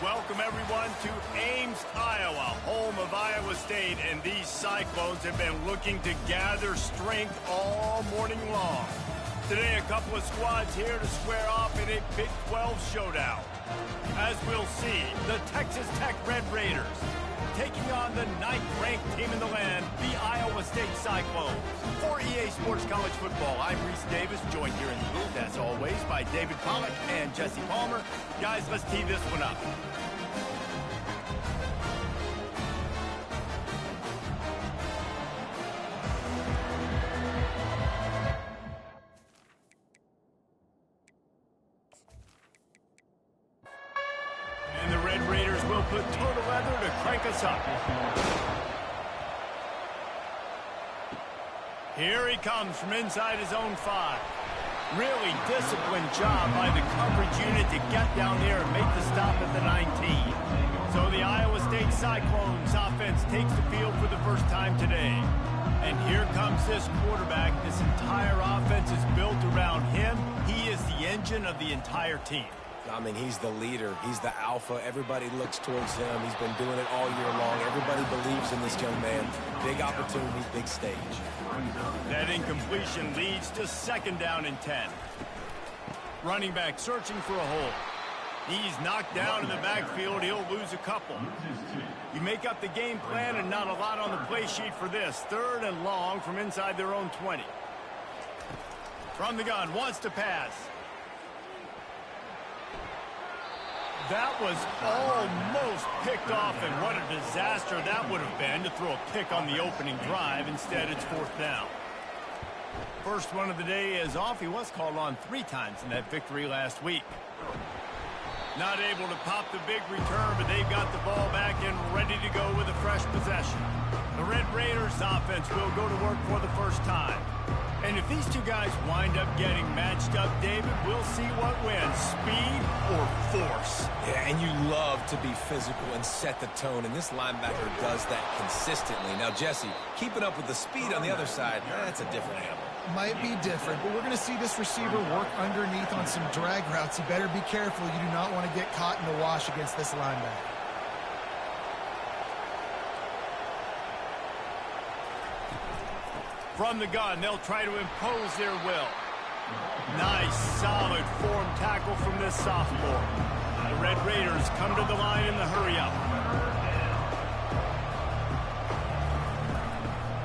welcome everyone to Ames, Iowa, home of Iowa State, and these Cyclones have been looking to gather strength all morning long. Today, a couple of squads here to square off in a Big 12 showdown. As we'll see, the Texas Tech Red Raiders taking on the 9th-ranked team in the land, the Iowa State Cyclones. For EA Sports College Football, I'm Reese Davis, joined here in the booth, as always, by David Pollack and Jesse Palmer. Guys, let's tee this one up. And the Red Raiders will put total leather to crank us up. Here he comes from inside his own 5. Really disciplined job by the coverage unit to get down there and make the stop at the 19. So the Iowa State Cyclones offense takes the field for the first time today. And here comes this quarterback. This entire offense is built around him. He is the engine of the entire team. I mean, he's the leader. He's the alpha. Everybody looks towards him. He's been doing it all year long. Everybody believes in this young man. Big opportunity, big stage. That incompletion leads to 2nd down and 10. Running back searching for a hole. He's knocked down in the backfield. He'll lose a couple. You make up the game plan and not a lot on the play sheet for this. 3rd and long from inside their own 20. From the gun, wants to pass. That was almost picked off, and what a disaster that would have been to throw a pick on the opening drive. Instead, it's 4th down. First one of the day is off. He was called on 3 times in that victory last week. Not able to pop the big return, but they've got the ball back and ready to go with a fresh possession. The Red Raiders offense will go to work for the first time. And if these two guys wind up getting matched up, David, we'll see what wins, speed or force. Yeah, and you love to be physical and set the tone, and this linebacker does that consistently. Now, Jesse, keeping up with the speed on the other side, that's a different animal. Might be different, but we're going to see this receiver work underneath on some drag routes. You better be careful. You do not want to get caught in the wash against this linebacker. From the gun, they'll try to impose their will. Nice, solid form tackle from this sophomore. The Red Raiders come to the line in the hurry-up.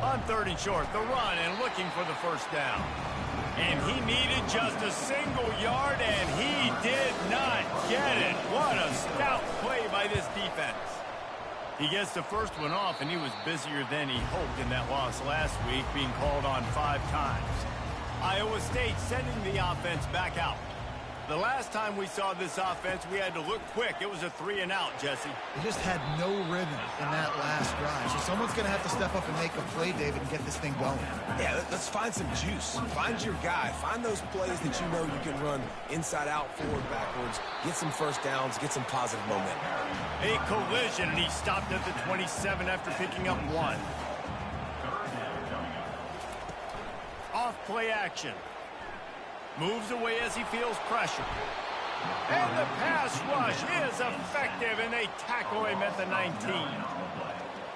On 3rd and short, the run and looking for the first down. And he needed just a single yard, and he did not get it. What a stout play by this defense. He gets the first one off, and he was busier than he hoped in that loss last week, being called on 5 times. Iowa State sending the offense back out. The last time we saw this offense, we had to look quick. It was a 3-and-out, Jesse. They just had no rhythm in that last drive. So someone's going to have to step up and make a play, David, and get this thing going. Yeah, let's find some juice. Find your guy. Find those plays that you know you can run inside out, forward, backwards. Get some first downs. Get some positive momentum. A collision, and he stopped at the 27 after picking up 1. Off play action. Moves away as he feels pressure. And the pass rush is effective, and they tackle him at the 19.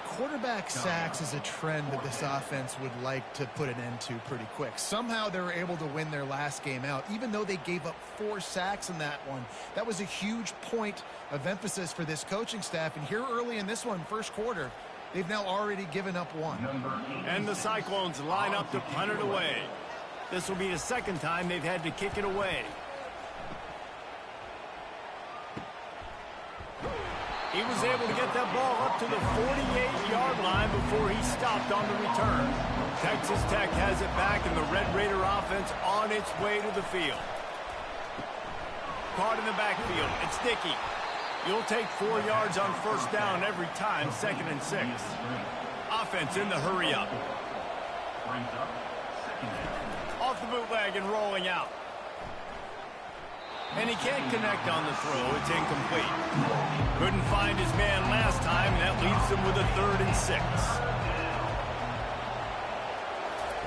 Quarterback sacks is a trend that this offense would like to put an end to pretty quick. Somehow they were able to win their last game out, even though they gave up 4 sacks in that one. That was a huge point of emphasis for this coaching staff. And here early in this one, first quarter, they've now already given up 1. And the Cyclones line up to punt it away. This will be the 2nd time they've had to kick it away. He was able to get that ball up to the 48-yard line before he stopped on the return. Texas Tech has it back, and the Red Raider offense on its way to the field. Caught in the backfield. It's Dickey. You'll take 4 yards on first down every time, 2nd and 6. Offense in the hurry-up. Off the bootleg and rolling out. And he can't connect on the throw. It's incomplete. Couldn't find his man last time, and that leaves him with a 3rd and 6.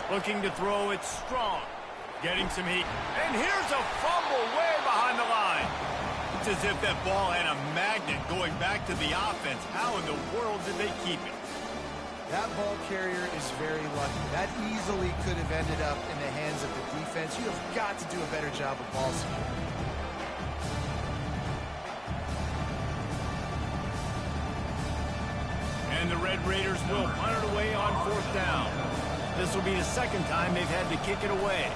Looking to throw it strong. Getting some heat. And here's a fumble way behind the line. It's as if that ball had a magnet going back to the offense. How in the world did they keep it? That ball carrier is very lucky. That easily could have ended up in the hands of the defense. You have got to do a better job of ball security. And the Red Raiders will punt it away on 4th down. This will be the second time they've had to kick it away.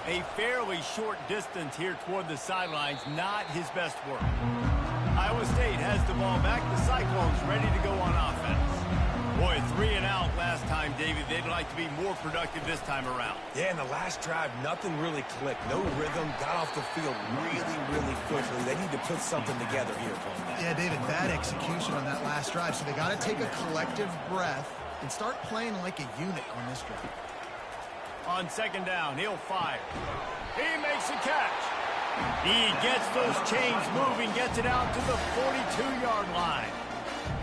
A fairly short distance here toward the sidelines, not his best work. Iowa State has the ball back. The Cyclones ready to go on offense. Boy, 3 and out last time, David. They'd like to be more productive this time around. Yeah, in the last drive, nothing really clicked. No rhythm, got off the field really quickly. They need to put something together here, Paul. Yeah, David, bad execution on that last drive. So they got to take a collective breath and start playing like a unit on this drive. On 2nd down, he'll fire. He makes a catch. He gets those chains moving, gets it out to the 42-yard line.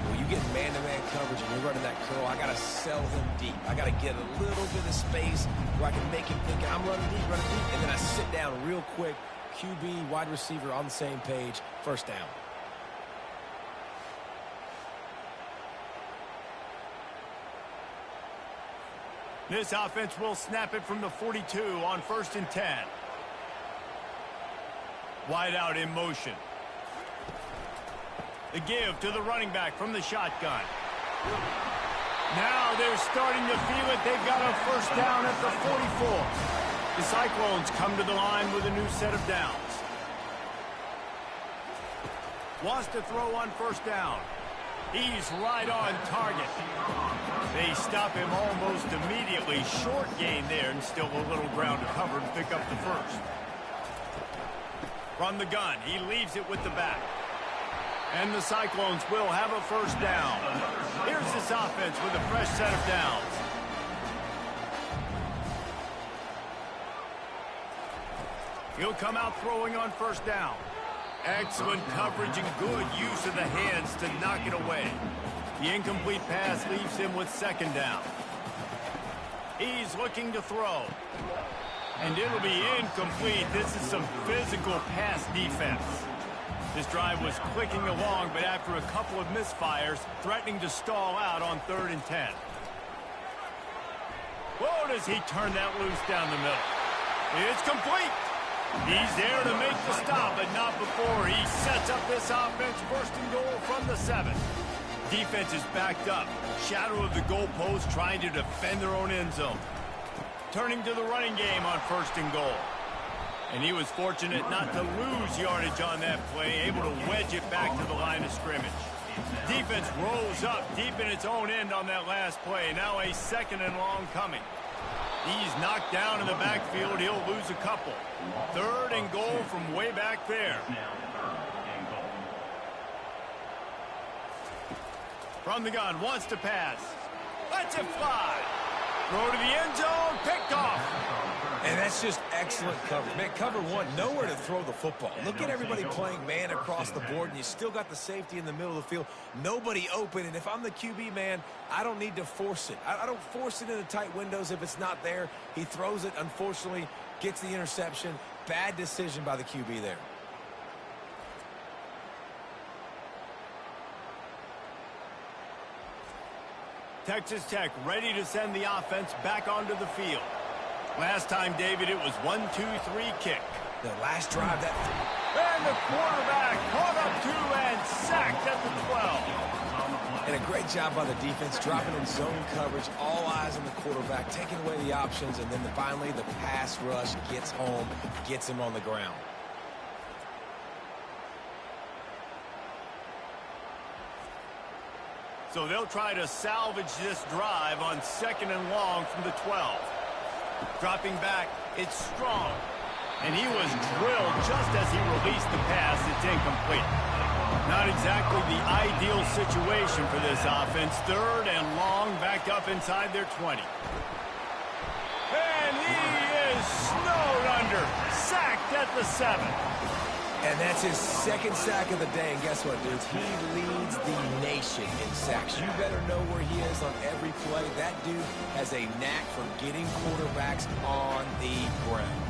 When you get man-to-man coverage and you're running that curl, I got to sell him deep. I got to get a little bit of space where I can make him think I'm running deep, and then I sit down real quick. QB, wide receiver on the same page, 1st down. This offense will snap it from the 42 on 1st and 10. Wide out in motion. The give to the running back from the shotgun. Now they're starting to feel it. They've got a 1st down at the 44. The Cyclones come to the line with a new set of downs. Wants to throw on 1st down. He's right on target. They stop him almost immediately. Short gain there, and still a little ground to cover to pick up the 1st. From the gun, he leaves it with the back. And the Cyclones will have a 1st down. Here's this offense with a fresh set of downs. He'll come out throwing on 1st down. Excellent coverage and good use of the hands to knock it away. The incomplete pass leaves him with 2nd down. He's looking to throw. And it'll be incomplete. This is some physical pass defense. This drive was clicking along, but after a couple of misfires, threatening to stall out on 3rd and 10. Whoa, does he turn that loose down the middle? It's complete. He's there to make the stop, but not before he sets up this offense. 1st and goal from the 7. Defense is backed up. Shadow of the goalpost, trying to defend their own end zone. Turning to the running game on 1st and goal. And he was fortunate not to lose yardage on that play, able to wedge it back to the line of scrimmage. Defense rose up deep in its own end on that last play. Now a 2nd and long coming. He's knocked down in the backfield. He'll lose a couple. 3rd and goal from way back there. From the gun, wants to pass. Lets it fly. Throw to the end zone, picked off. And that's just excellent coverage. Man, cover 1, nowhere to throw the football. Look at everybody playing man across the board, and you still got the safety in the middle of the field. Nobody open, and if I'm the QB, man, I don't need to force it. I don't force it into tight windows if it's not there. He throws it, unfortunately, gets the interception. Bad decision by the QB there. Texas Tech ready to send the offense back onto the field. Last time, David, it was 1-2-3 kick. The last drive, that... And the quarterback caught up to and sacked at the 12. And a great job by the defense, dropping in zone coverage, all eyes on the quarterback, taking away the options, and then finally the pass rush gets home, gets him on the ground. So they'll try to salvage this drive on 2nd and long from the 12. Dropping back, it's Strong. And he was drilled just as he released the pass. It's incomplete. Not exactly the ideal situation for this offense. 3rd and long, back up inside their 20. And he is snowed under. Sacked at the 7. And that's his 2nd sack of the day. And guess what, dudes? He leads the nation in sacks. You better know where he is on every play. That dude has a knack for getting quarterbacks on the ground.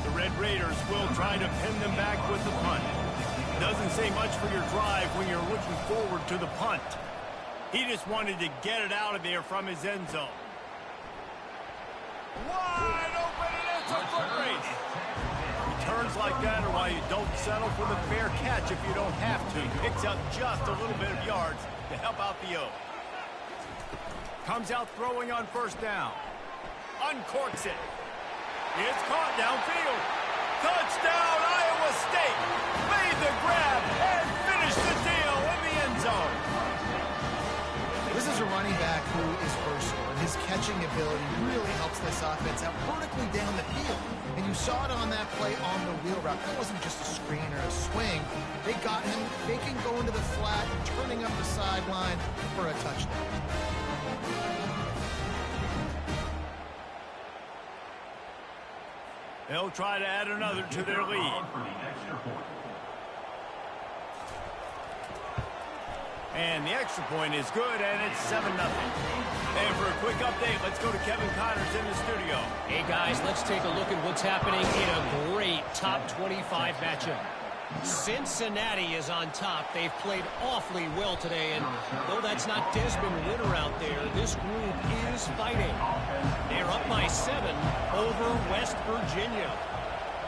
The Red Raiders will try to pin them back with the punt. Doesn't say much for your drive when you're looking forward to the punt. He just wanted to get it out of there from his end zone. Wide open, and it's a foot race. Returns like that are why you don't settle for the fair catch if you don't have to. Picks up just a little bit of yards to help out the O. Comes out throwing on first down. Uncorks it. It's caught downfield. Touchdown, Iowa State. Made the grab and finished the deal in the end zone. This is a running back who is versatile, and his catching ability really helps this offense out vertically down the field. And you saw it on that play on the wheel route. That wasn't just a screen or a swing. They got him faking going to the flat and turning up the sideline for a touchdown. They'll try to add another to their lead. And the extra point is good, and it's 7-0. And for a quick update, let's go to Kevin Connors in the studio. Hey, guys, let's take a look at what's happening in a great top 25 matchup. Cincinnati is on top. They've played awfully well today, and though that's not Desmond Ritter out there, this group is fighting. They're up by 7 over West Virginia.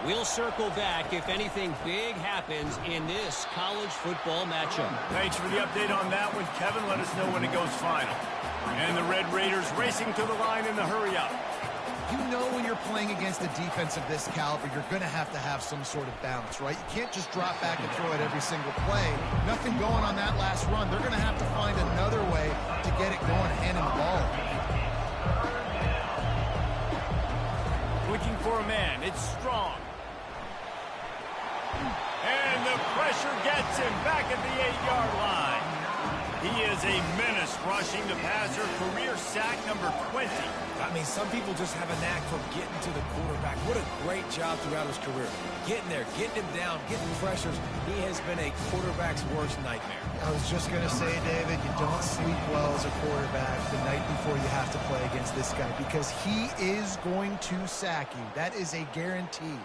We'll circle back if anything big happens in this college football matchup. Thanks for the update on that one, Kevin. Let us know when it goes final. And the Red Raiders racing to the line in the hurry-up. You know when you're playing against a defense of this caliber, you're going to have some sort of balance, right? You can't just drop back and throw it every single play. Nothing going on that last run. They're going to have to find another way to get it going, handing the ball. Looking for a man. It's Strong. And the pressure gets him back at the 8-yard line. He is a menace rushing the passer. Career sack number 20. I mean, some people just have a knack for getting to the quarterback. What a great job throughout his career. Getting there, getting him down, getting pressures. He has been a quarterback's worst nightmare. I was just going to say, David, you don't sleep well as a quarterback the night before you have to play against this guy because he is going to sack you. That is a guarantee.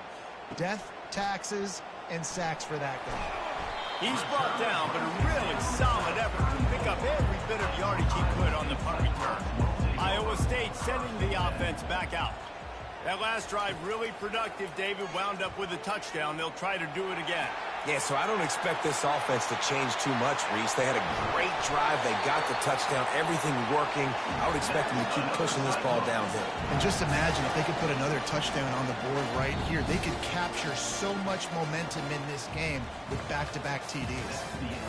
Death, taxes, and sacks for that guy. He's brought down, but a really solid effort to pick up every bit of yardage he could on the punt return. Iowa State sending the offense back out. That last drive really productive. David wound up with a touchdown. They'll try to do it again. Yeah, so I don't expect this offense to change too much, Reese. They had a great drive. They got the touchdown. Everything working. I would expect them to keep pushing this ball downhill. And just imagine if they could put another touchdown on the board right here. They could capture so much momentum in this game with back-to-back TDs.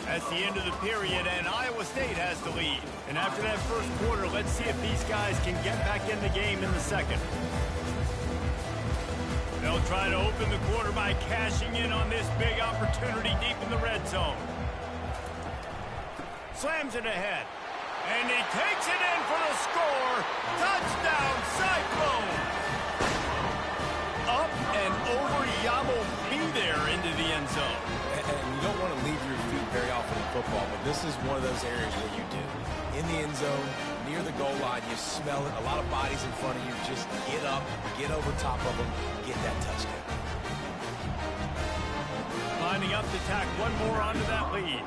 That's the end of the period, and Iowa State has the lead. And after that first quarter, let's see if these guys can get back in the game in the second. They'll try to open the quarter by cashing in on this big opportunity deep in the red zone. Slams it ahead. And he takes it in for the score. Touchdown, Cyclone! Up and over Yamo be there into the end zone. And you don't want to leave your feet very often in football, but this is one of those areas where you do. In the end zone, near the goal line, you smell it. A lot of bodies in front of you. Just get up, get over top of them, get that touchdown. Lining up to tack one more onto that lead.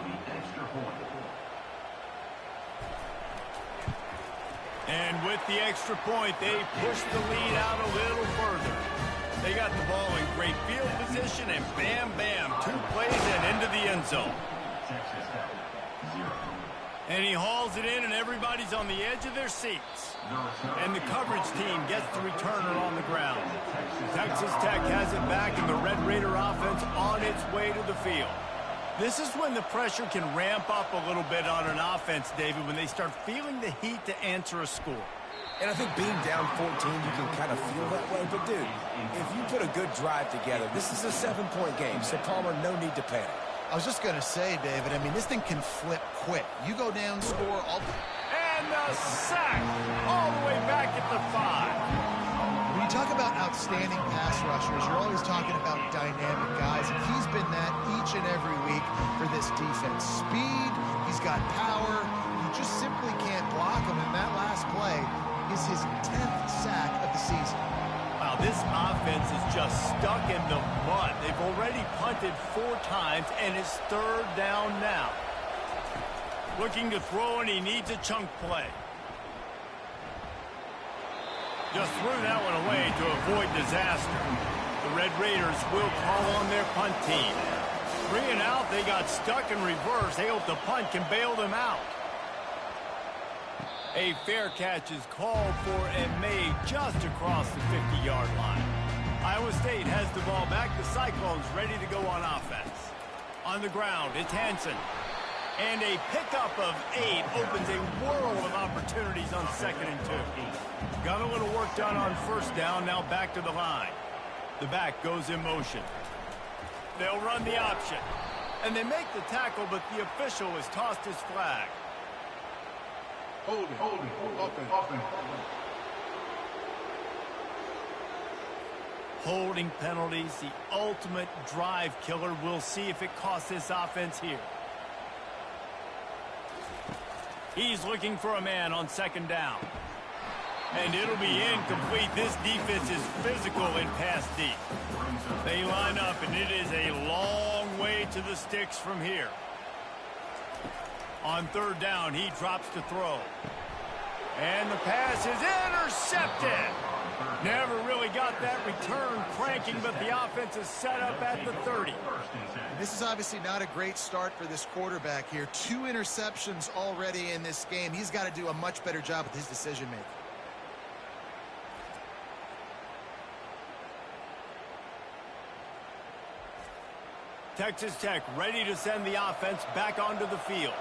And with the extra point, they push the lead out a little further. They got the ball in great field position, and bam, bam, 2 plays and into the end zone. And he hauls it in, and everybody's on the edge of their seats. And the coverage team gets the returner on the ground. Texas Tech has it back, and the Red Raider offense on its way to the field. This is when the pressure can ramp up a little bit on an offense, David, when they start feeling the heat to answer a score. And I think being down 14, you can kind of feel that way. But, dude, if you put a good drive together, this is a 7-point game. So, Palmer, no need to panic. I was just going to say, David, I mean, this thing can flip quick. You go down, score, all... And a sack all the way back at the 5. When you talk about outstanding pass rushers, you're always talking about dynamic guys, and he's been that each and every week for this defense. Speed, he's got power, you just simply can't block him, and that last play is his 10th sack of the season. Wow, this offense is just stuck in the mud. They've already punted 4 times, and it's 3rd down now. Looking to throw, and he needs a chunk play. Just threw that one away to avoid disaster. The Red Raiders will call on their punt team. 3 and out, they got stuck in reverse. They hope the punt can bail them out. A fair catch is called for and made just across the 50-yard line. Iowa State has the ball back. The Cyclones ready to go on offense. On the ground, it's Hansen. And a pickup of 8 opens a world of opportunities on 2nd and 2. Got a little work done on 1st down, now back to the line. The back goes in motion. They'll run the option. And they make the tackle, but the official has tossed his flag. Hold it, open. Holding penalties, the ultimate drive killer. We'll see if it costs this offense here. He's looking for a man on 2nd down. And it'll be incomplete. This defense is physical in pass deep. They line up, and it is a long way to the sticks from here. On 3rd down, he drops to throw. And the pass is intercepted. Never really got that return cranking, but the offense is set up at the 30. This is obviously not a great start for this quarterback here. 2 interceptions already in this game. He's got to do a much better job with his decision-making. Texas Tech ready to send the offense back onto the field.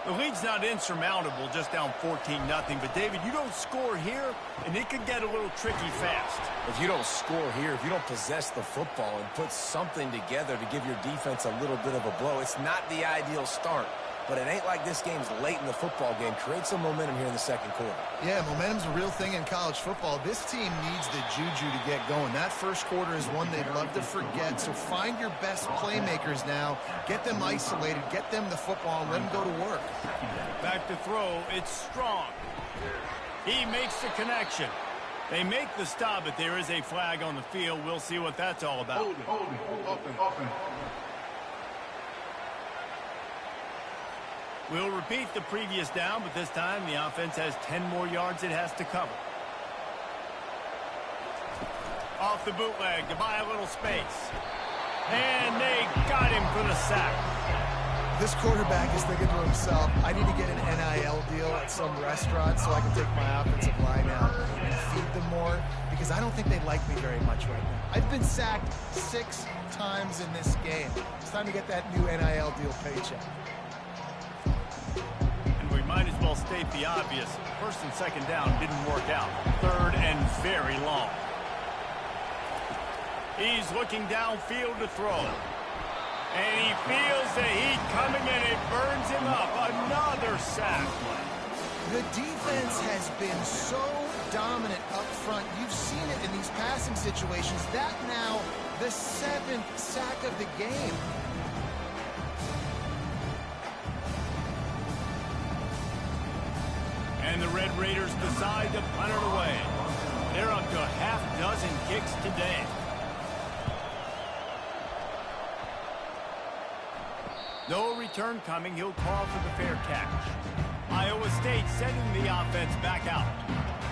The lead's not insurmountable, just down 14-0. But, David, you don't score here, and it could get a little tricky fast. If you don't score here, if you don't possess the football and put something together to give your defense a little bit of a blow, it's not the ideal start. But it ain't like this game's late in the football game. Create some momentum here in the 2nd quarter. Yeah, momentum's a real thing in college football. This team needs the juju to get going. That 1st quarter is one they'd love to forget. So find your best playmakers now. Get them isolated. Get them the football and let them go to work. Back to throw. It's Strong. He makes the connection. They make the stop, but there is a flag on the field. We'll see what that's all about. Hold it, open. We'll repeat the previous down, but this time the offense has 10 more yards it has to cover. Off the bootleg to buy a little space. And they got him for the sack. This quarterback is thinking to himself, I need to get an NIL deal at some restaurant so I can take my offensive line out and feed them more, because I don't think they like me very much right now. I've been sacked 6 times in this game. It's time to get that new NIL deal paycheck. We might as well state the obvious. 1st and 2nd down didn't work out. 3rd and very long. He's looking downfield to throw. And he feels the heat coming, and it burns him up. Another sack. The defense has been so dominant up front. You've seen it in these passing situations. That now the 7th sack of the game. And the Red Raiders decide to punt it away. They're up to a half-dozen kicks today. No return coming. He'll call for the fair catch. Iowa State sending the offense back out.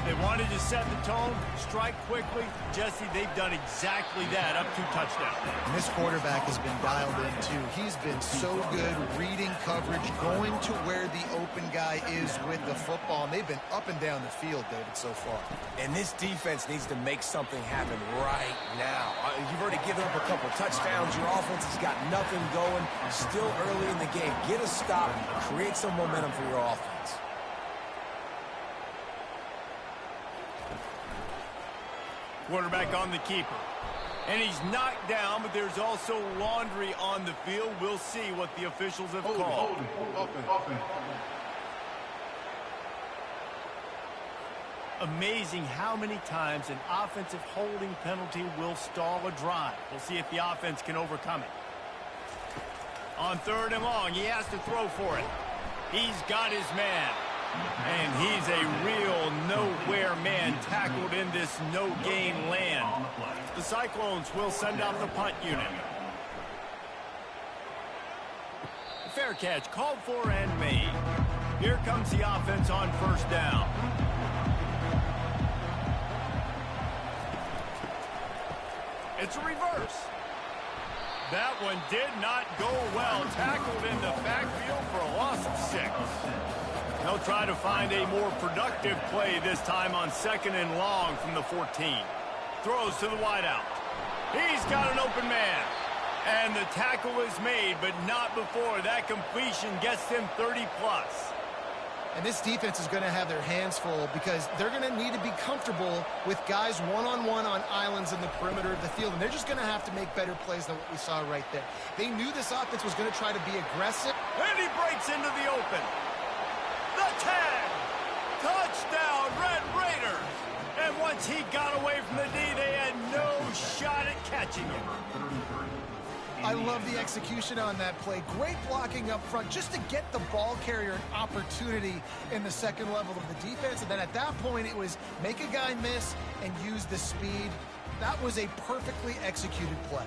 They wanted to set the tone, strike quickly. Jesse, they've done exactly that, up 2 touchdowns. And this quarterback has been dialed in, too. He's been so good reading coverage, going to where the open guy is with the football. And they've been up and down the field, David, so far. And this defense needs to make something happen right now. You've already given up a couple touchdowns. Your offense has got nothing going. Still early in the game. Get a stop. Create some momentum for your offense. Quarterback on the keeper. And he's knocked down, but there's also laundry on the field. We'll see what the officials have called. Open. Amazing how many times an offensive holding penalty will stall a drive. We'll see if the offense can overcome it. On 3rd and long, he has to throw for it. He's got his man. And he's a real nowhere man tackle. tackled in this no-gain land. The Cyclones will send out the punt unit. Fair catch called for and made. Here comes the offense on first down. It's a reverse. That one did not go well. Tackled in the backfield for a loss of 6. They'll try to find a more productive play this time on 2nd and long from the 14. Throws to the wideout. He's got an open man. And the tackle is made, but not before that completion gets them 30+. And this defense is going to have their hands full because they're going to need to be comfortable with guys one-on-one on islands in the perimeter of the field. And they're just going to have to make better plays than what we saw right there. They knew this offense was going to try to be aggressive. And he breaks into the open. The tag. Touchdown, Red Raiders. And once he got away from the D, they had no shot at catching him. I love the execution on that play. Great blocking up front just to get the ball carrier an opportunity in the second level of the defense. And then at that point, it was make a guy miss and use the speed. That was a perfectly executed play.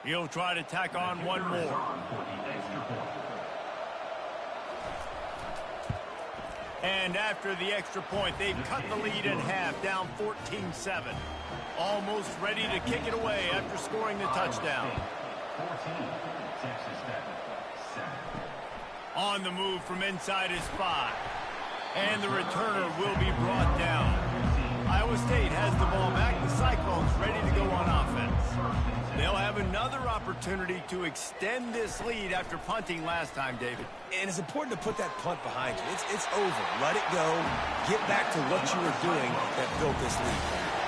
He'll try to tack on one more. And after the extra point, they've cut the lead in half, down 14-7. Almost ready to kick it away after scoring the touchdown. On the move from inside his 5. And the returner will be brought down. Iowa State has the ball back. The Cyclones ready to go on offense. They'll have another opportunity to extend this lead after punting last time, David. And it's important to put that punt behind you. It's over. Let it go. Get back to what you were doing that built this lead.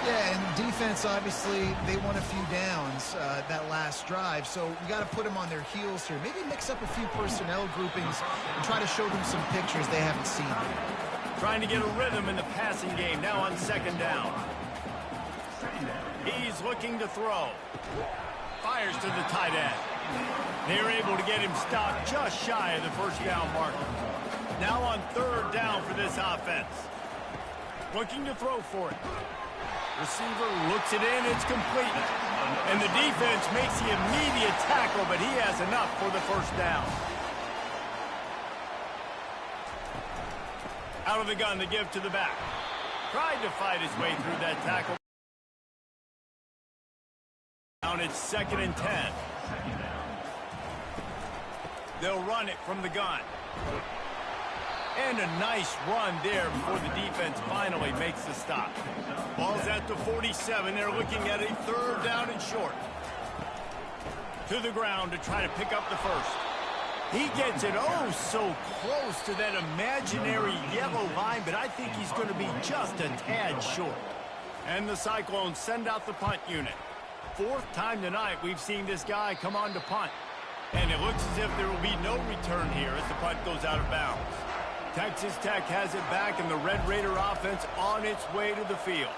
Yeah, and defense, obviously, they won a few downs that last drive, so we got to put them on their heels here. Maybe mix up a few personnel groupings and try to show them some pictures they haven't seen. Trying to get a rhythm in the passing game, now on 2nd down. He's looking to throw. Fires to the tight end. They're able to get him stopped just shy of the first down marker. Now on 3rd down for this offense. Looking to throw for it. Receiver looks it in, it's complete. And the defense makes the immediate tackle, but he has enough for the first down. Out of the gun, the give to the back. Tried to fight his way through that tackle. Down it's 2nd and 10. They'll run it from the gun. And a nice run there before the defense finally makes the stop. Ball's at the 47. They're looking at a 3rd down and short. To the ground to try to pick up the first. He gets it oh so close to that imaginary yellow line, but I think he's going to be just a tad short. And the Cyclones send out the punt unit. 4th time tonight we've seen this guy come on to punt. And it looks as if there will be no return here as the punt goes out of bounds. Texas Tech has it back, and the Red Raider offense on its way to the field.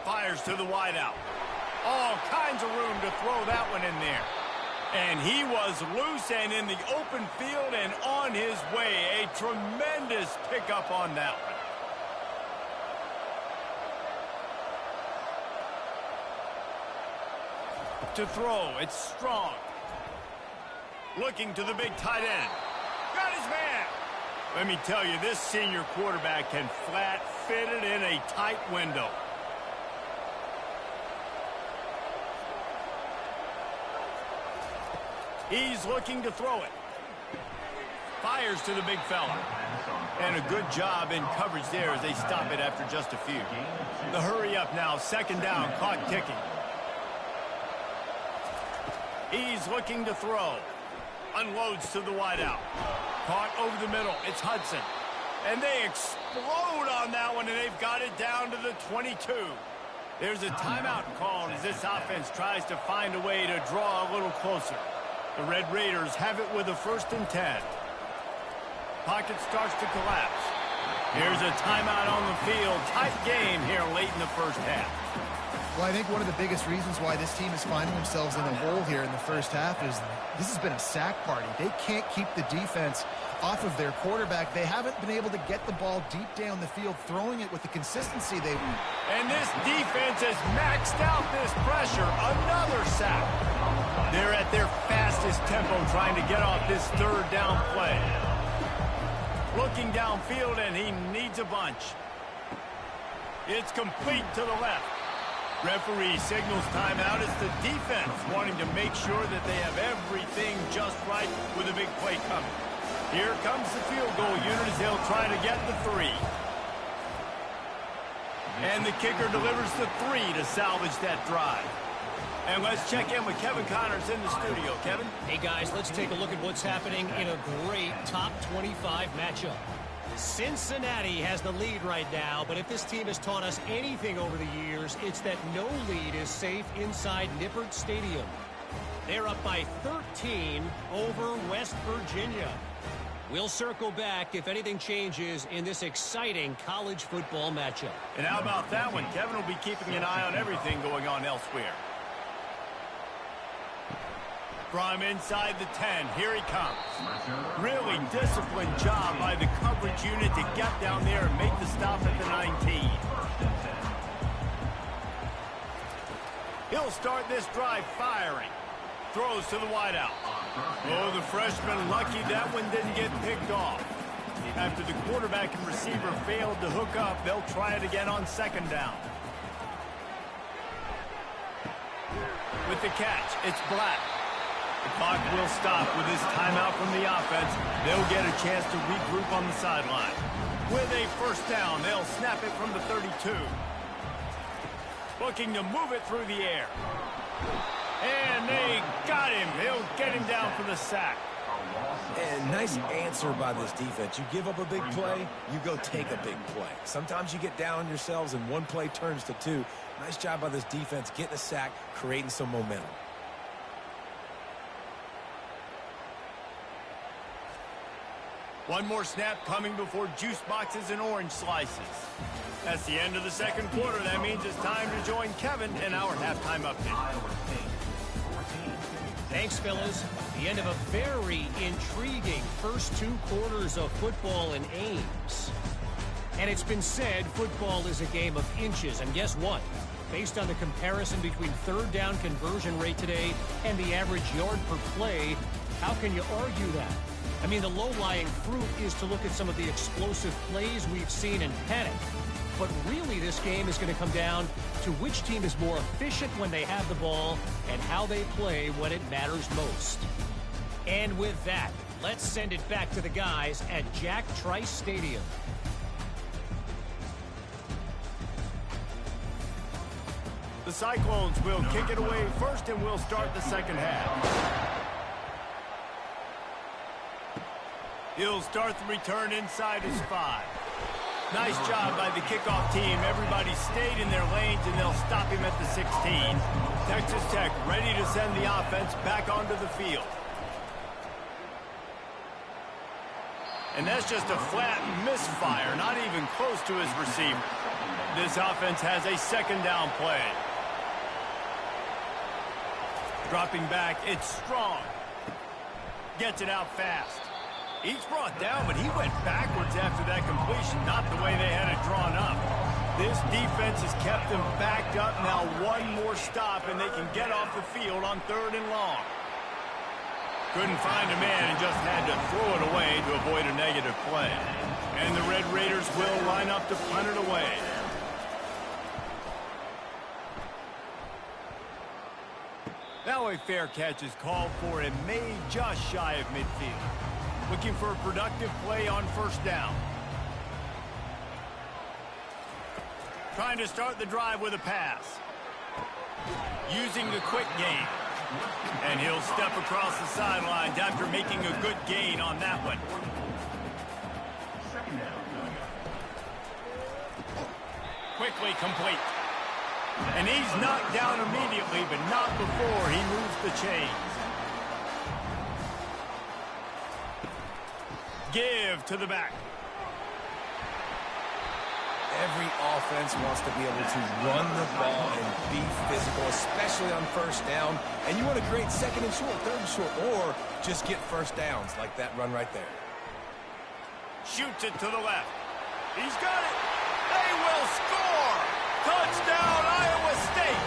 Fires to the wideout. All kinds of room to throw that one in there. And he was loose and in the open field and on his way. A tremendous pickup on that one. To throw, it's Strong. Looking to the big tight end. Got his man. Let me tell you, this senior quarterback can flat fit it in a tight window. He's looking to throw it. Fires to the big fella. And a good job in coverage there as they stop it after just a few. The hurry up now, 2nd down, clock ticking. He's looking to throw. Unloads to the wideout. Caught over the middle. It's Hudson. And they explode on that one, and they've got it down to the 22. There's a timeout called as this offense tries to find a way to draw a little closer. The Red Raiders have it with a 1st and 10. Pocket starts to collapse. Here's a timeout on the field. Tight game here late in the first half. Well, I think one of the biggest reasons why this team is finding themselves in a hole here in the first half is this has been a sack party. They can't keep the defense off of their quarterback. They haven't been able to get the ball deep down the field, throwing it with the consistency they want. And this defense has maxed out this pressure. Another sack. They're at their fastest tempo trying to get off this third down play. Looking downfield, and he needs a bunch. It's complete to the left. Referee signals timeout. It's the defense wanting to make sure that they have everything just right with a big play coming. Here comes the field goal unit as they'll try to get the 3. And the kicker delivers the 3 to salvage that drive. And let's check in with Kevin Connors in the studio. Kevin? Hey, guys, let's take a look at what's happening in a great top 25 matchup. Cincinnati has the lead right now, but if this team has taught us anything over the years, it's that no lead is safe inside Nippert Stadium. They're up by 13 over West Virginia. We'll circle back if anything changes in this exciting college football matchup. And how about that one? Kevin will be keeping an eye on everything going on elsewhere. From inside the 10, here he comes. Really disciplined job by the coverage unit to get down there and make the stop at the 19. He'll start this drive firing. Throws to the wideout. Oh, the freshman lucky that one didn't get picked off. After the quarterback and receiver failed to hook up, they'll try it again on second down. With the catch, it's Black. The clock will stop with this timeout from the offense. They'll get a chance to regroup on the sideline. With a first down, they'll snap it from the 32. Looking to move it through the air. And they got him. He'll get him down for the sack. And nice answer by this defense. You give up a big play, you go take a big play. Sometimes you get down on yourselves and one play turns to 2. Nice job by this defense getting a sack, creating some momentum. One more snap coming before juice boxes and orange slices. That's the end of the second quarter. That means it's time to join Kevin in our halftime update. Thanks, fellas. The end of a very intriguing first 2 quarters of football in Ames. And it's been said football is a game of inches. And guess what? Based on the comparison between third down conversion rate today and the average yard per play, how can you argue that? I mean, the low-lying fruit is to look at some of the explosive plays we've seen in panic. But really, this game is going to come down to which team is more efficient when they have the ball and how they play when it matters most. And with that, let's send it back to the guys at Jack Trice Stadium. The Cyclones will kick it away first, and we'll start the second half. He'll start the return inside his 5. Nice job by the kickoff team. Everybody stayed in their lanes, and they'll stop him at the 16. Texas Tech ready to send the offense back onto the field. And that's just a flat misfire, not even close to his receiver. This offense has a second down play. Dropping back, it's Strong. Gets it out fast. He's brought down, but he went backwards after that completion, not the way they had it drawn up. This defense has kept them backed up. Now one more stop, and they can get off the field on 3rd and long. Couldn't find a man and just had to throw it away to avoid a negative play. And the Red Raiders will line up to punt it away. Now a fair catch is called for and made just shy of midfield. Looking for a productive play on first down. Trying to start the drive with a pass. Using the quick game. And he'll step across the sidelines after making a good gain on that one. Quickly complete. And he's knocked down immediately, but not before he moves the chains. Give to the back. Every offense wants to be able to run the ball and be physical, especially on first down. And you want to create second and short, third and short, or just get first downs like that run right there. Shoots it to the left. He's got it. They will score. Touchdown, Iowa State.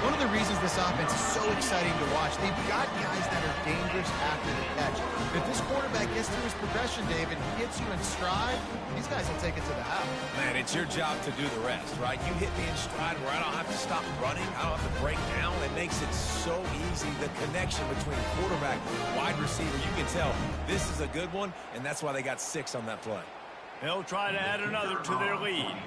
One of the reasons this offense is so exciting to watch, they've got guys that are dangerous after the catch. If this quarterback gets through his progression, David, he gets you in stride, these guys will take it to the house. Man, it's your job to do the rest, right? You hit me in stride where I don't have to stop running. I don't have to break down. It makes it so easy. The connection between quarterback, wide receiver, you can tell this is a good one, and that's why they got 6 on that play. They'll try to add another to their lead.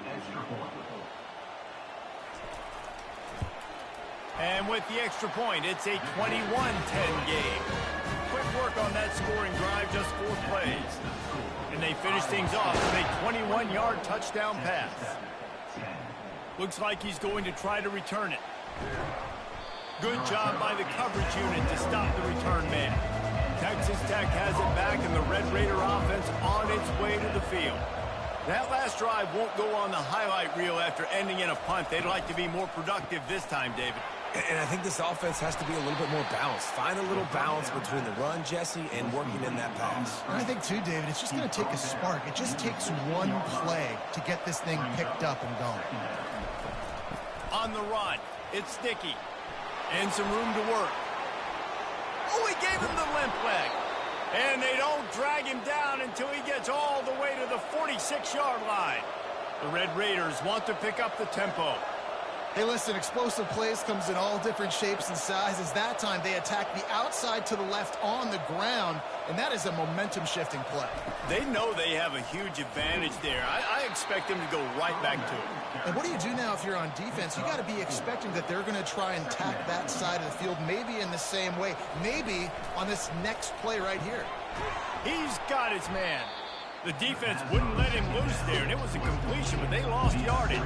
And with the extra point, it's a 21-10 game. Quick work on that scoring drive, just 4 plays. And they finish things off with a 21-yard touchdown pass. Looks like he's going to try to return it. Good job by the coverage unit to stop the return man. Texas Tech has it back, and the Red Raider offense on its way to the field. That last drive won't go on the highlight reel after ending in a punt. They'd like to be more productive this time, David. And I think this offense has to be a little bit more balanced. Find a little balance between the run, Jesse, and working in that pass. And I think, too, David, it's just going to take a spark. It just takes one play to get this thing picked up and going. On the run, it's Sticky. And some room to work. Oh, he gave him the limp leg. And they don't drag him down until he gets all the way to the 46-yard line. The Red Raiders want to pick up the tempo. Hey, listen, explosive plays comes in all different shapes and sizes. That time, they attack the outside to the left on the ground, and that is a momentum-shifting play. They know they have a huge advantage there. I expect them to go right back to it. And what do you do now if you're on defense? You got to be expecting that they're going to try and attack that side of the field, maybe in the same way, maybe on this next play right here. He's got his man. The defense wouldn't let him loose there, and it was a completion, but they lost yardage.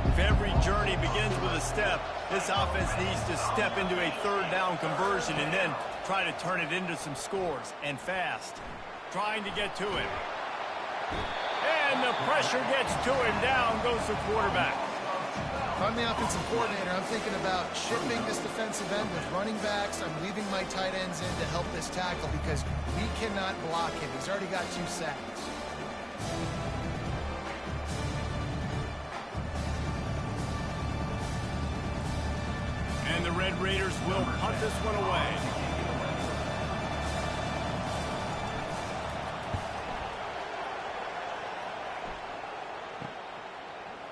If every journey begins with a step, this offense needs to step into a third down conversion and then try to turn it into some scores, and fast. Trying to get to him. And the pressure gets to him. Down goes the quarterback. If I'm the offensive coordinator, I'm thinking about shifting this defensive end with running backs. I'm leaving my tight ends in to help this tackle because we cannot block him. He's already got 2 sacks. And the Red Raiders will punt this one away.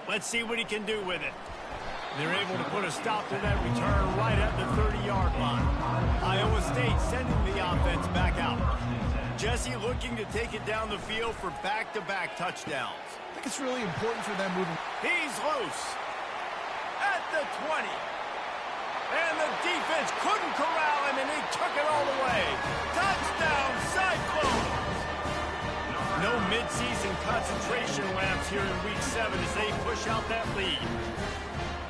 Let's see what he can do with it. They're able to put a stop to that return right at the 30-yard line. Iowa State sending the offense back out. Jesse looking to take it down the field for back-to-back touchdowns. I think it's really important for them moving. He's loose at the 20. And the defense couldn't corral him, and he took it all the way. Touchdown, Cyclones! No midseason concentration laps here in Week 7 as they push out that lead.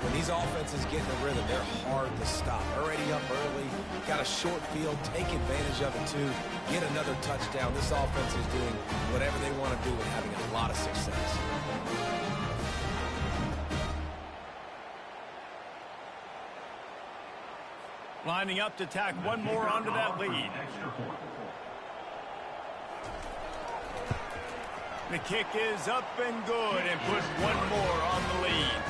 When these offenses get in the rhythm, they're hard to stop. Already up early, got a short field, take advantage of it too, get another touchdown. This offense is doing whatever they want to do and having a lot of success. Lining up to tack one more onto that lead. The kick is up and good and put one more on the lead.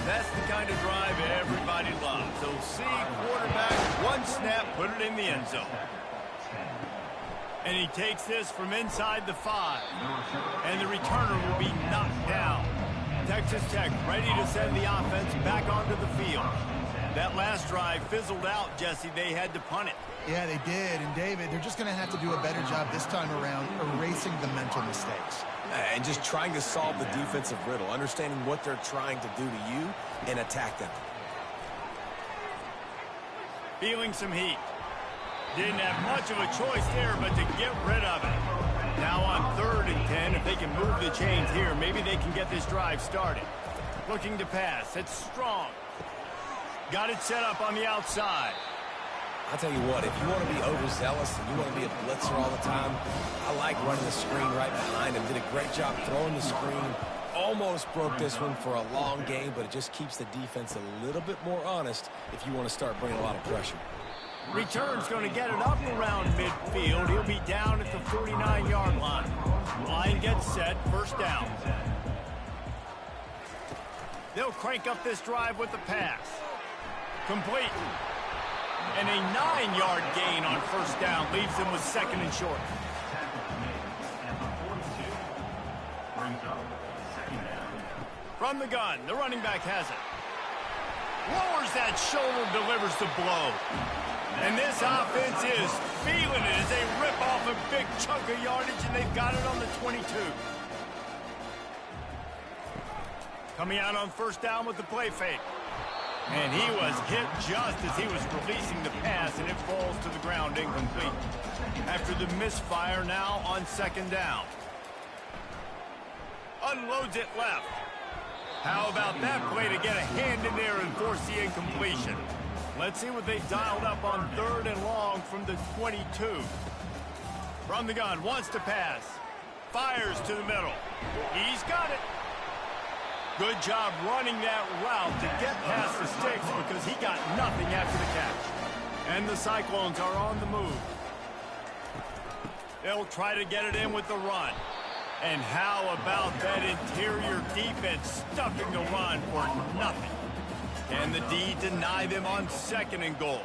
That's the kind of drive everybody loves. So see quarterback, one snap, put it in the end zone. And he takes this from inside the 5. And the returner will be knocked down. Texas Tech ready to send the offense back onto the field. That last drive fizzled out, Jesse. They had to punt it. Yeah, they did. And, David, they're just going to have to do a better job this time around erasing the mental mistakes. And just trying to solve the defensive riddle, understanding what they're trying to do to you and attack them. Feeling some heat. Didn't have much of a choice there, but to get rid of it. Now on 3rd and 10, if they can move the chains here, maybe they can get this drive started. Looking to pass. It's strong. Got it set up on the outside. I'll tell you what, if you want to be overzealous and you want to be a blitzer all the time, I like running the screen right behind him. Did a great job throwing the screen. Almost broke this one for a long game, but it just keeps the defense a little bit more honest if you want to start bringing a lot of pressure. Return's going to get it up around midfield. He'll be down at the 49-yard line. Line gets set, first down. They'll crank up this drive with the pass. Complete. And a 9-yard gain on first down leaves them with second and short. From the gun, the running back has it. Lowers that shoulder, delivers the blow. And this offense is feeling it as they rip off a big chunk of yardage, and they've got it on the 22. Coming out on first down with the play fake. And he was hit just as he was releasing the pass, and it falls to the ground incomplete. After the misfire, now on second down. Unloads it left. How about that play to get a hand in there and force the incompletion? Let's see what they dialed up on third and long from the 22. From the gun, wants to pass. Fires to the middle. He's got it. Good job running that route to get past the sticks because he got nothing after the catch. And the Cyclones are on the move. They'll try to get it in with the run. And how about that interior defense stuffing the run for nothing? Can the D deny them on second and goal?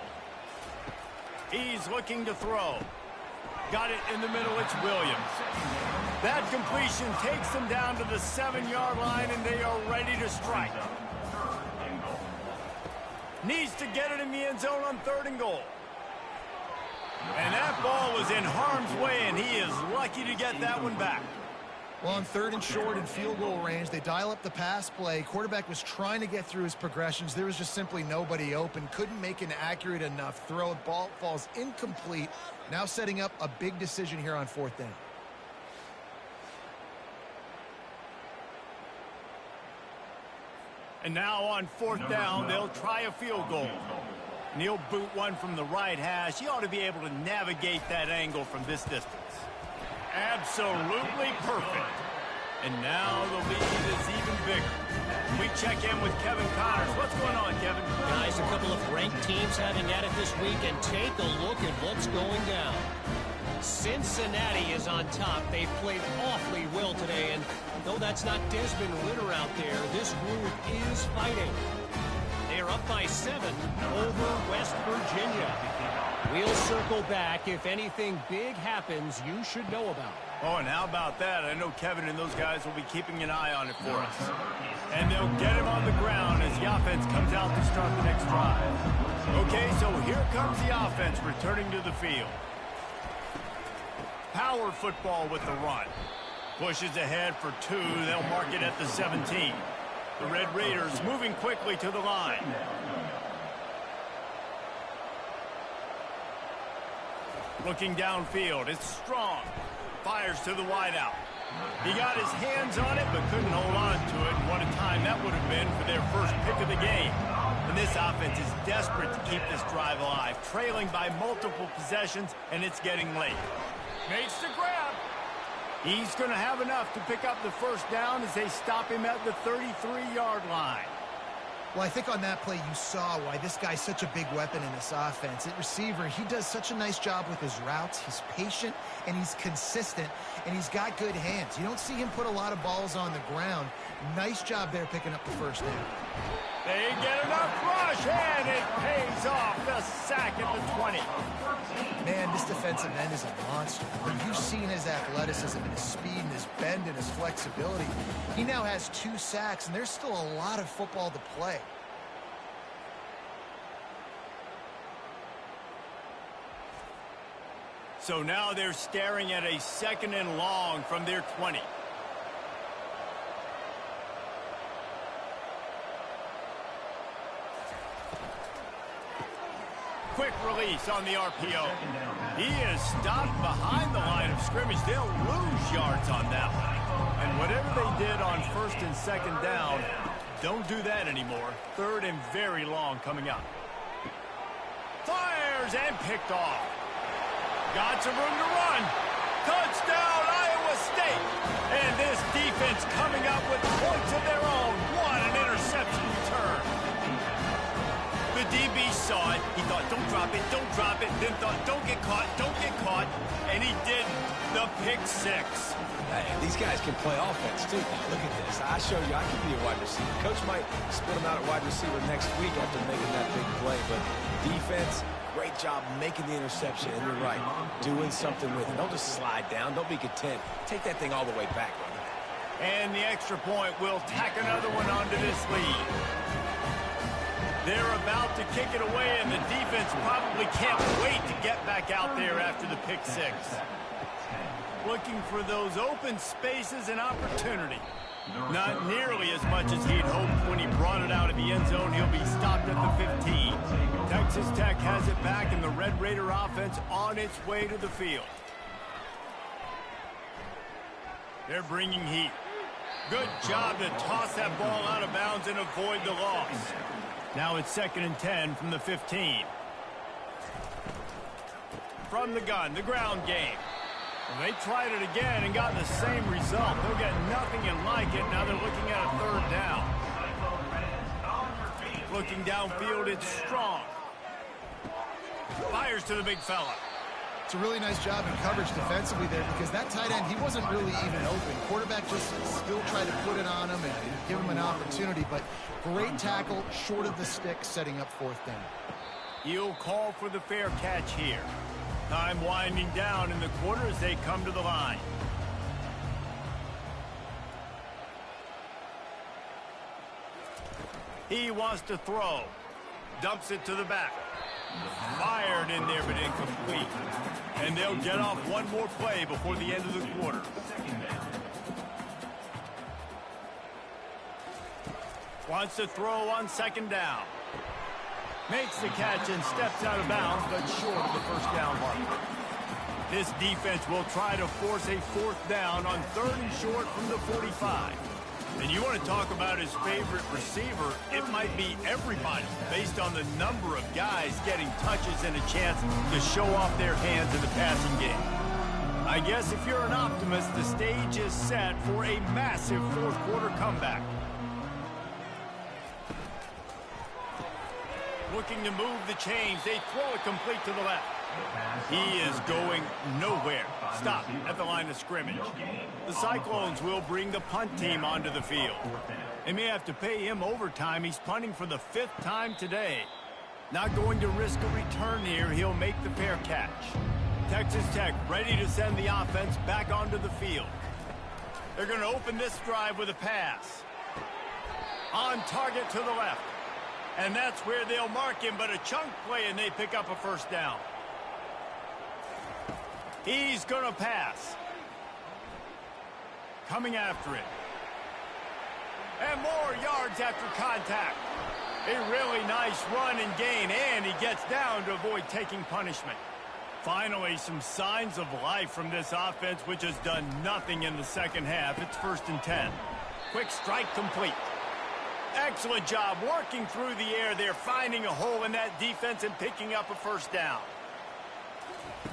He's looking to throw. Got it in the middle, it's Williams. That completion takes them down to the 7-yard line, and they are ready to strike. Needs to get it in the end zone on third and goal. And that ball was in harm's way, and he is lucky to get that one back. Well, on third and short and field goal range, they dial up the pass play. Quarterback was trying to get through his progressions. There was just simply nobody open. Couldn't make an accurate enough throw. Ball falls incomplete. Now setting up a big decision here on fourth down. And now on fourth down, they'll try a field goal. And he'll boot one from the right hash. He ought to be able to navigate that angle from this distance. Absolutely perfect. And now the lead is even bigger. We check in with Kevin Connors. What's going on, Kevin? Guys, a couple of ranked teams having at it this week, and take a look at what's going down. Cincinnati is on top. They've played awfully well today, and though that's not Desmond Ritter out there, this group is fighting. They are up by 7 over West Virginia. We'll circle back. If anything big happens, you should know about it. Oh, and how about that? I know Kevin and those guys will be keeping an eye on it for us. And they'll get him on the ground as the offense comes out to start the next drive. Okay, so here comes the offense returning to the field. Power football with the run. Pushes ahead for 2. They'll mark it at the 17. The Red Raiders moving quickly to the line. Looking downfield, it's Strong. Fires to the wideout. He got his hands on it, but couldn't hold on to it. And what a time that would have been for their first pick of the game. And this offense is desperate to keep this drive alive, trailing by multiple possessions, and it's getting late. Makes the grab. He's going to have enough to pick up the first down as they stop him at the 33-yard line. Well, I think on that play you saw why this guy's such a big weapon in this offense. At receiver, he does such a nice job with his routes. He's patient, and he's consistent, and he's got good hands. You don't see him put a lot of balls on the ground. Nice job there picking up the first down. They get enough rush, and it pays off. The sack at the 20. Man, this defensive end is a monster. But you've seen his athleticism and his speed and his bend and his flexibility. He now has 2 sacks, and there's still a lot of football to play. So now they're staring at a 2nd and long from their 20. Quick release on the RPO. He is stopped behind the line of scrimmage. They'll lose yards on that one. And whatever they did on 1st and 2nd down, don't do that anymore. 3rd and very long coming up. Fires! fires and picked off. Got some room to run. Touchdown, Iowa State. And this defense coming up with points of their own. What an interception return. The DB saw it. He thought, don't drop it, don't drop it. Then thought, don't get caught, don't get caught. And he didn't. The pick six. Hey, these guys can play offense, too. Now, look at this. I showed you I can be a wide receiver. Coach might split him out at wide receiver next week after making that big play. But defense, great job making the interception. And you're right, doing something with it. Don't just slide down. Don't be content. Take that thing all the way back. And the extra point will tack another one onto this lead. They're about to kick it away, and the defense probably can't wait to get back out there after the pick six. Looking for those open spaces and opportunity. Not nearly as much as he'd hoped when he brought it out of the end zone. He'll be stopped at the 15. Texas Tech has it back, and the Red Raider offense on its way to the field. They're bringing heat. Good job to toss that ball out of bounds and avoid the loss. Now it's 2nd and 10 from the 15. From the gun, the ground game. Well, they tried it again and got the same result. They'll get nothing and like it. Now they're looking at a 3rd down. Looking downfield, it's Strong. Fires to the big fella. It's a really nice job in coverage defensively there because that tight end, he wasn't really even open. Quarterback just still tried to put it on him and give him an opportunity, but great tackle short of the stick, setting up 4th down. He'll call for the fair catch here. Time winding down in the quarter as they come to the line. He wants to throw. Dumps it to the back. Fired in there, but incomplete. And they'll get off one more play before the end of the quarter. Wants to throw on 2nd down. Makes the catch and steps out of bounds, but short of the 1st down marker. This defense will try to force a 4th down on 3rd and short from the 45. And you want to talk about his favorite receiver, it might be everybody based on the number of guys getting touches and a chance to show off their hands in the passing game. I guess if you're an optimist, the stage is set for a massive 4th quarter comeback. Looking to move the chains. They throw it complete to the left. He is going nowhere. Stop at the line of scrimmage. The Cyclones will bring the punt team onto the field. They may have to pay him overtime. He's punting for the 5th time today. Not going to risk a return here. He'll make the fair catch. Texas Tech ready to send the offense back onto the field. They're going to open this drive with a pass. On target to the left. And that's where they'll mark him, but a chunk play, and they pick up a 1st down. He's going to pass. Coming after it. And more yards after contact. A really nice run and gain, and he gets down to avoid taking punishment. Finally, some signs of life from this offense, which has done nothing in the 2nd half. It's 1st and 10. Quick strike complete. Excellent job working through the air there, finding a hole in that defense and picking up a 1st down.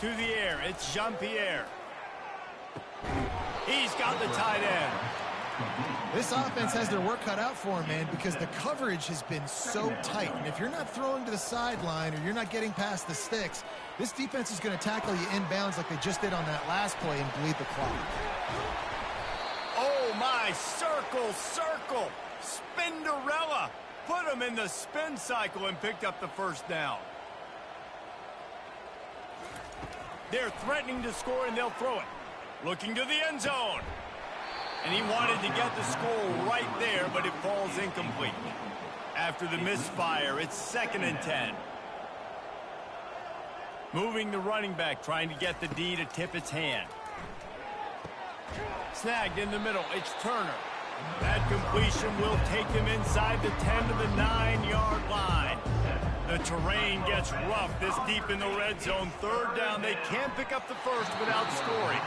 To the air, it's Jean-Pierre. He's got the tight end. This offense has their work cut out for him, man, because the coverage has been so tight. And if you're not throwing to the sideline or you're not getting past the sticks, this defense is going to tackle you inbounds like they just did on that last play and bleed the clock. Oh, my, circle, circle. Spinderella put him in the spin cycle and picked up the 1st down. They're threatening to score, and they'll throw it. Looking to the end zone. And he wanted to get the score right there, but it falls incomplete. After the misfire, it's 2nd and 10. Moving the running back, trying to get the D to tip its hand. Snagged in the middle, it's Turner. That completion will take them inside the 10 to the 9-yard line. The terrain gets rough this deep in the red zone. 3rd down, they can't pick up the 1st without scoring.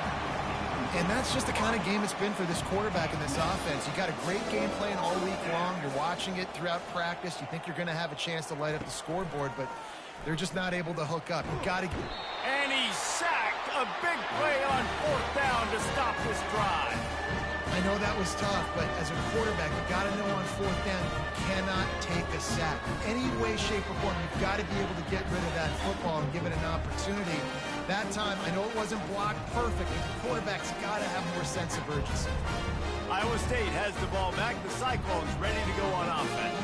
And that's just the kind of game it's been for this quarterback in this offense. You got a great game plan all week long. You're watching it throughout practice. You think you're going to have a chance to light up the scoreboard, but They're just not able to hook up. You got to. And he's sacked. A big play on 4th down to stop this drive. I know that was tough, but as a quarterback, you got to know on 4th down, you cannot take a sack. Any way, shape, or form, you've got to be able to get rid of that football and give it an opportunity. That time, I know it wasn't blocked perfect, but the quarterback's got to have more sense of urgency. Iowa State has the ball back. The Cyclones ready to go on offense.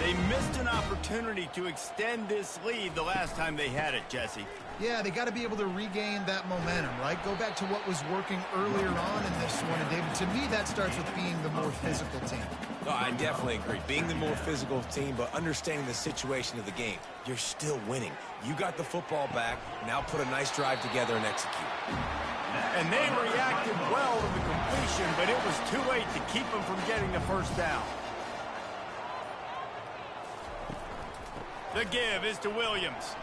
They missed an opportunity to extend this lead the last time they had it, Jesse. Yeah, they got to be able to regain that momentum, right? Go back to what was working earlier on in this one. And, David, to me, that starts with being the more physical team. No, I definitely agree. Being the more physical team, but understanding the situation of the game. You're still winning. You got the football back. Now put a nice drive together and execute. And they reacted well to the completion, but it was too late to keep them from getting the 1st down. The give is to Williams.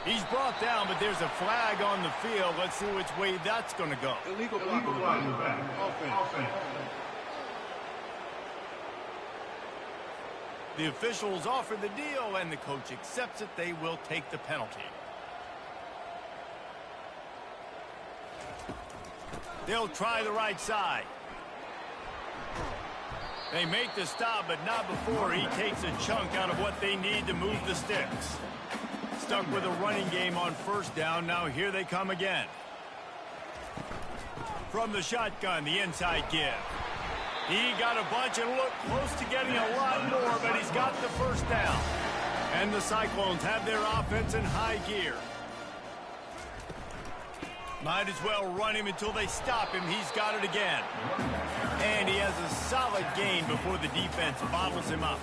He's brought down, but there's a flag on the field. Let's see which way that's going to go. Illegal blocking back. Offense. The officials offer the deal, and the coach accepts it. They will take the penalty. They'll try the right side. They make the stop, but not before he takes a chunk out of what they need to move the sticks. Stuck with a running game on 1st down. Now here they come again. From the shotgun, the inside give. He got a bunch and looked close to getting a lot more, but he's got the 1st down. And the Cyclones have their offense in high gear. Might as well run him until they stop him. He's got it again. And he has a solid gain before the defense bottles him up.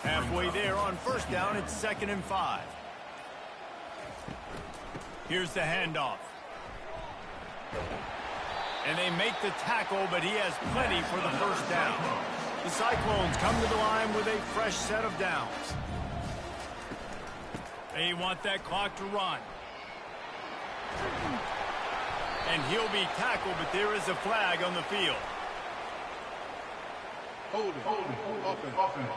Halfway there on 1st down, it's 2nd and 5. Here's the handoff. And they make the tackle, but he has plenty for the 1st down. The Cyclones come to the line with a fresh set of downs. They want that clock to run. And he'll be tackled, but there is a flag on the field. Hold it. Offense.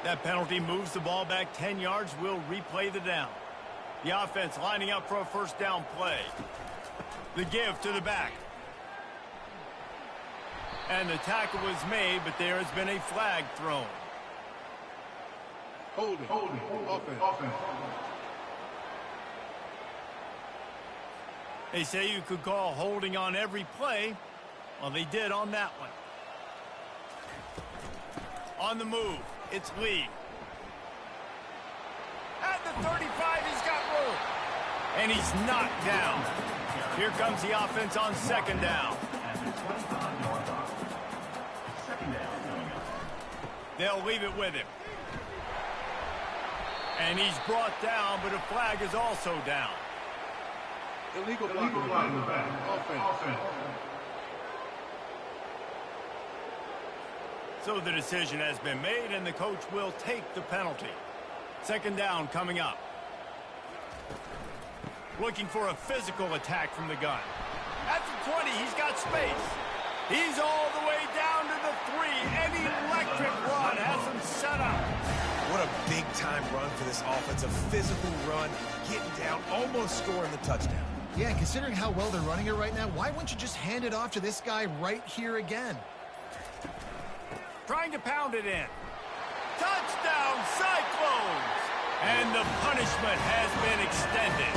That penalty moves the ball back 10 yards. We'll replay the down. The offense lining up for a 1st down play. The give to the back. And the tackle was made, but there has been a flag thrown. Hold it. Offense. They say you could call holding on every play. Well, they did on that one. On the move, it's Lee. At the 35, he's got room. And he's knocked down. Here comes the offense on 2nd down. They'll leave it with him. And he's brought down, but a flag is also down. Illegal blocking back. Offense. So the decision has been made, and the coach will take the penalty. 2nd down coming up. Looking for a physical attack from the gun. At the 20, he's got space. He's all the way down to the 3. An electric run has him set up. What a big-time run for this offense. A physical run, getting down, almost scoring the touchdown. Yeah, and considering how well they're running it right now, why wouldn't you just hand it off to this guy right here again? Trying to pound it in. Touchdown, Cyclones! And the punishment has been extended.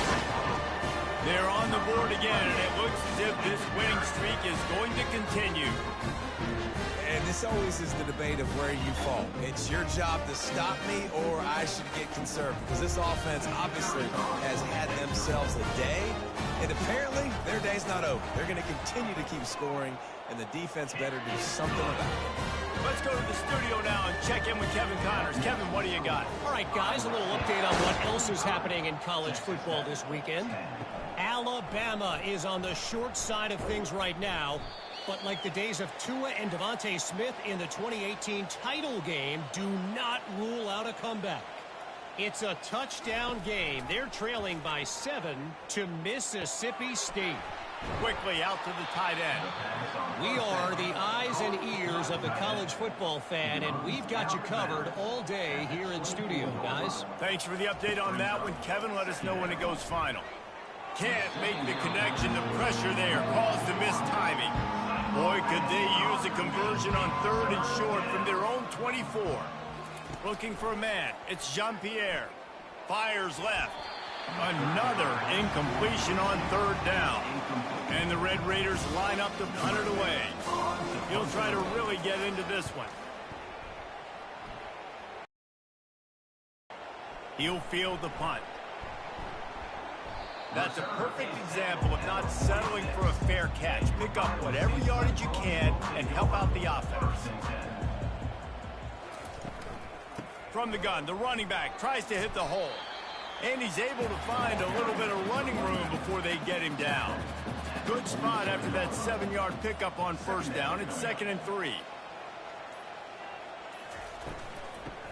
They're on the board again, and it looks as if this winning streak is going to continue. And this always is the debate of where you fall. It's your job to stop me, or I should get conservative. Because this offense obviously has had themselves a day, and apparently their day's not over. They're going to continue to keep scoring, and the defense better do something about it. Let's go to the studio now and check in with Kevin Connors. Kevin, what do you got? All right, guys, a little update on what else is happening in college football this weekend. Alabama is on the short side of things right now, but like the days of Tua and Devontae Smith in the 2018 title game, do not rule out a comeback. It's a touchdown game. They're trailing by 7 to Mississippi State. Quickly out to the tight end. We are the eyes and ears of the college football fan, and we've got you covered all day here in studio, guys. Thanks for the update on that one, Kevin. Let us know when it goes final. Can't make the connection. The pressure there caused the missed timing. Boy, could they use a conversion on 3rd and short from their own 24. Looking for a man. It's Jean-Pierre. Fires left. Another incompletion on 3rd down. And the Red Raiders line up to punt it away. He'll try to really get into this one. He'll field the punt. That's a perfect example of not settling for a fair catch. Pick up whatever yardage you can and help out the offense. From the gun, the running back tries to hit the hole. And he's able to find a little bit of running room before they get him down. Good spot after that 7-yard pickup on 1st down. It's 2nd and 3.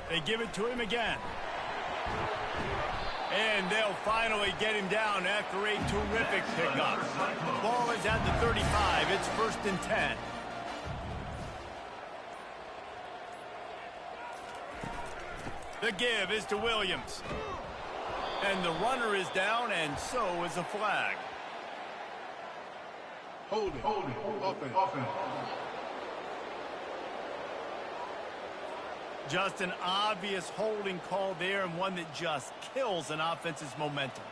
They give it to him again. And they'll finally get him down after a terrific pickup. The ball is at the 35. It's 1st and 10. The give is to Williams. And the runner is down, and so is a flag. Holding. Offense. Just an obvious holding call there, and one that just kills an offense's momentum.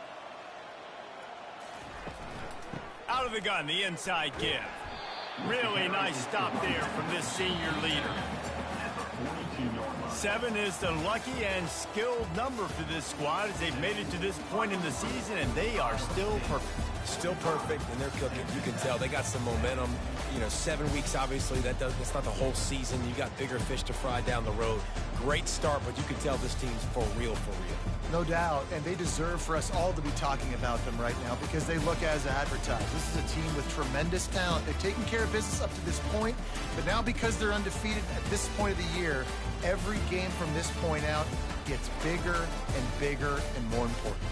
Out of the gun, the inside give. Really nice stop there from this senior leader. 7 is the lucky and skilled number for this squad as they've made it to this point in the season, and they are still perfect. Still perfect, and they're cooking. You can tell they got some momentum. You know, 7 weeks, obviously, that's not the whole season. You got bigger fish to fry down the road. Great start, but you can tell this team's for real, for real. No doubt, and they deserve for us all to be talking about them right now because they look as advertised. This is a team with tremendous talent. They've taken care of business up to this point, but now because they're undefeated at this point of the year, every game from this point out gets bigger and bigger and more important.